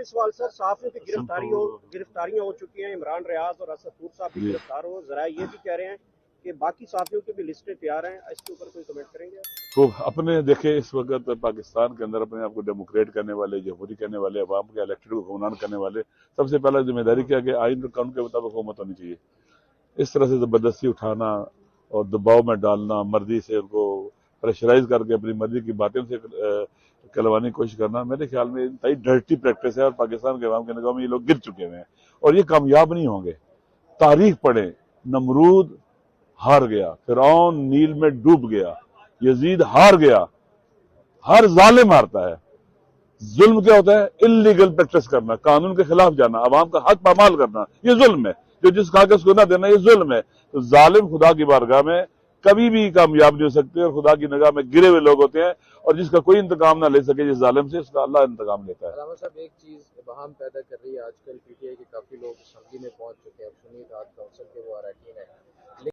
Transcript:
بھی سوال سر، صحافیوں کی گرفتاریاں ہو چکی ہیں، عمران ریاض اور اسد طور صاحب بھی گرفتار ہو، ذرائع یہ بھی کہہ رہے ہیں کہ باقی صحافیوں کی بھی لسٹیں تیار ہیں، اس کے اوپر کوئی کمنٹ کریں گے؟ تو اپنے دیکھیں اس وقت پاکستان کے اندر اپنے آپ کو ڈیموکریٹ کرنے والے، جمہوری کرنے والے، عوام کے الیکٹڈ کو حکمران کرنے والے، سب سے پہلا ذمہ داری کیا کہ آئین اور قانون کے مطابق حکومت ہونی چاہیے. اس طرح سے زبردستی اٹھانا اور دباؤ میں ڈالنا، مرضی سے ان کو پریشرائز کر کے اپنی مرضی کی باتیں سے کلوانے کی کوشش کرنا، میرے خیال میں انتہائی ڈرٹی پریکٹس ہے، اور پاکستان کے عوام کے نگاہ میں یہ لوگ گر چکے ہوئے ہیں اور یہ کامیاب نہیں ہوں گے. تاریخ پڑھیں، نمرود ہار گیا، فرعون نیل میں ڈوب گیا، یزید ہار گیا. ہر ظالم ہارتا ہے. ظلم کیا ہوتا ہے؟ انلیگل پریکٹس کرنا، قانون کے خلاف جانا، عوام کا حق پامال کرنا، یہ ظلم ہے. جو جس کاغذ کو نہ دینا یہ ظلم ہے. تو ظالم خدا کی بارگاہ میں کبھی بھی کامیاب نہیں ہو سکتے، اور خدا کی نگاہ میں گرے ہوئے لوگ ہوتے ہیں، اور جس کا کوئی انتقام نہ لے سکے جس ظالم سے، اس کا اللہ انتقام لیتا ہے. علامہ صاحب ایک چیز ابہام پیدا کر رہی ہے آج کل پی ٹی آئی کے کافی لوگ اسمبلی میں پہنچ چکے ہیں، اب سنی اتحاد کونسل کے وہ اراکین ہیں،